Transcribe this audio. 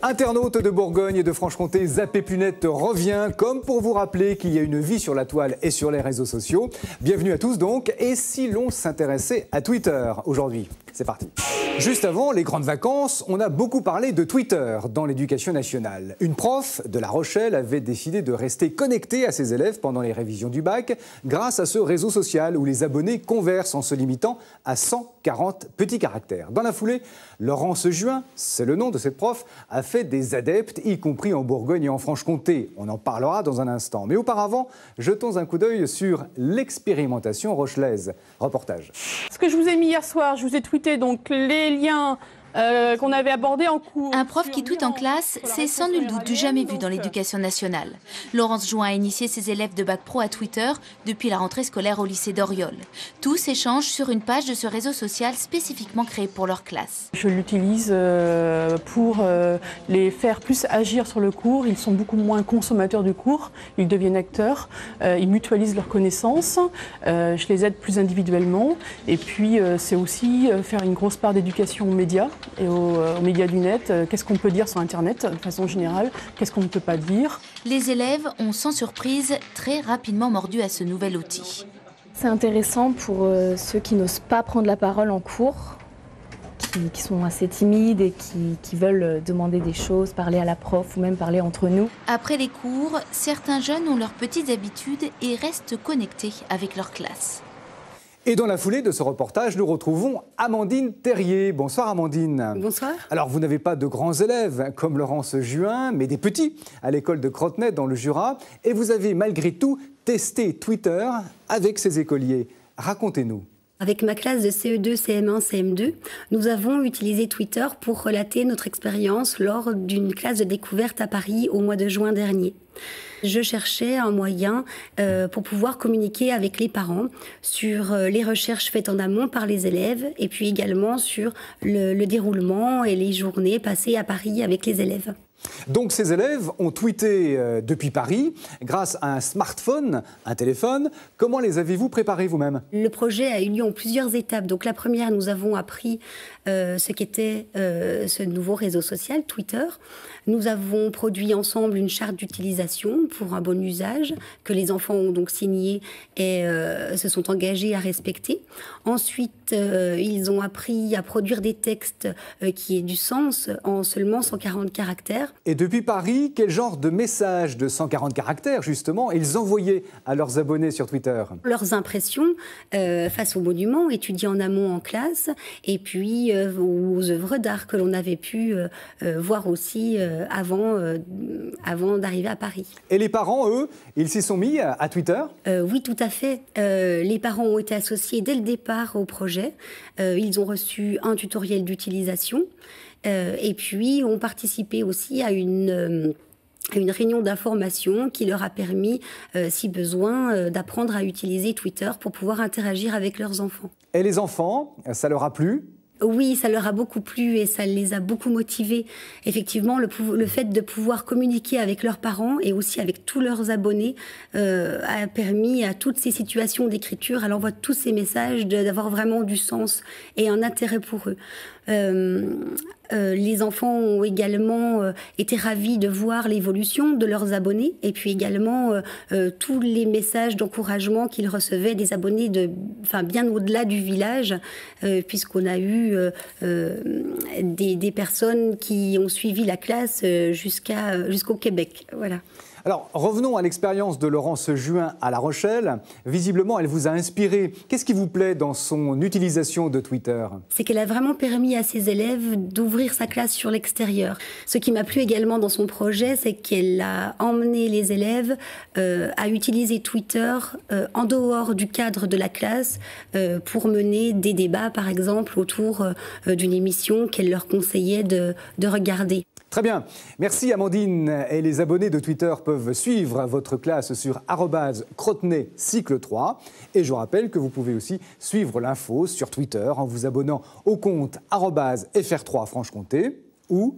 Internaute de Bourgogne et de Franche-Comté, Zappé Plus Net revient comme pour vous rappeler qu'il y a une vie sur la toile et sur les réseaux sociaux. Bienvenue à tous donc, et si l'on s'intéressait à Twitter aujourd'hui? C'est parti. Juste avant les grandes vacances, on a beaucoup parlé de Twitter dans l'éducation nationale. Une prof de La Rochelle avait décidé de rester connectée à ses élèves pendant les révisions du bac grâce à ce réseau social où les abonnés conversent en se limitant à 140 petits caractères. Dans la foulée, Laurence Juin, c'est le nom de cette prof, a fait des adeptes, y compris en Bourgogne et en Franche-Comté. On en parlera dans un instant. Mais auparavant, jetons un coup d'œil sur l'expérimentation rochelaise. Reportage. Ce que je vous ai mis hier soir, je vous ai tweeté donc les liens qu'on avait abordés en cours. Un prof qui tweet en classe, c'est sans nul doute du jamais vu dans l'éducation nationale. Laurence Juin a initié ses élèves de bac pro à Twitter depuis la rentrée scolaire au lycée d'Oriol. Tous échangent sur une page de ce réseau social spécifiquement créé pour leur classe. Je l'utilise pour les faire plus agir sur le cours. Ils sont beaucoup moins consommateurs du cours, ils deviennent acteurs, ils mutualisent leurs connaissances, je les aide plus individuellement. Et puis c'est aussi faire une grosse part d'éducation aux médias et aux médias du net. Qu'est-ce qu'on peut dire sur Internet de façon générale? Qu'est-ce qu'on ne peut pas dire? Les élèves ont sans surprise très rapidement mordu à ce nouvel outil. C'est intéressant pour ceux qui n'osent pas prendre la parole en cours, qui sont assez timides et qui veulent demander des choses, parler à la prof ou même parler entre nous. Après les cours, certains jeunes ont leurs petites habitudes et restent connectés avec leur classe. Et dans la foulée de ce reportage, nous retrouvons Amandine Terrier. Bonsoir Amandine. Bonsoir. Alors vous n'avez pas de grands élèves comme Laurence Juin, mais des petits à l'école de Crotenay dans le Jura. Et vous avez malgré tout testé Twitter avec ces écoliers. Racontez-nous. Avec ma classe de CE2, CM1, CM2, nous avons utilisé Twitter pour relater notre expérience lors d'une classe de découverte à Paris au mois de juin dernier. Je cherchais un moyen pour pouvoir communiquer avec les parents sur les recherches faites en amont par les élèves et puis également sur le déroulement et les journées passées à Paris avec les élèves. Donc ces élèves ont tweeté depuis Paris grâce à un smartphone, un téléphone. Comment les avez-vous préparés vous-même? Le projet a eu lieu en plusieurs étapes. Donc la première, nous avons appris ce qu'était ce nouveau réseau social, Twitter. Nous avons produit ensemble une charte d'utilisation pour un bon usage que les enfants ont donc signé et se sont engagés à respecter. Ensuite, ils ont appris à produire des textes qui aient du sens en seulement 140 caractères. Et depuis Paris, quel genre de messages de 140 caractères, justement, ils envoyaient à leurs abonnés sur Twitter? Leurs impressions face aux monuments étudiés en amont en classe, et puis aux œuvres d'art que l'on avait pu voir aussi avant d'arriver à Paris. Et les parents, eux, ils s'y sont mis à Twitter? Oui, tout à fait. Les parents ont été associés dès le départ au projet. Ils ont reçu un tutoriel d'utilisation. Et puis ont participé aussi à une réunion d'information qui leur a permis, si besoin, d'apprendre à utiliser Twitter pour pouvoir interagir avec leurs enfants. Et les enfants, ça leur a plu? Oui, ça leur a beaucoup plu et ça les a beaucoup motivés. Effectivement, le fait de pouvoir communiquer avec leurs parents et aussi avec tous leurs abonnés a permis à toutes ces situations d'écriture, à l'envoi de tous ces messages, d'avoir vraiment du sens et un intérêt pour eux. Les enfants ont également été ravis de voir l'évolution de leurs abonnés et puis également tous les messages d'encouragement qu'ils recevaient des abonnés bien au-delà du village, puisqu'on a eu des personnes qui ont suivi la classe jusqu'au Québec. Voilà. Alors, revenons à l'expérience de Laurence Juin à La Rochelle. Visiblement, elle vous a inspiré. Qu'est-ce qui vous plaît dans son utilisation de Twitter? C'est qu'elle a vraiment permis à ses élèves d'ouvrir sa classe sur l'extérieur. Ce qui m'a plu également dans son projet, c'est qu'elle a emmené les élèves à utiliser Twitter en dehors du cadre de la classe pour mener des débats, par exemple, autour d'une émission qu'elle leur conseillait de regarder. Très bien. Merci Amandine. Et les abonnés de Twitter peuvent suivre votre classe sur @Crotenay cycle 3. Et je vous rappelle que vous pouvez aussi suivre l'info sur Twitter en vous abonnant au compte @FR3 Franche-Comté ou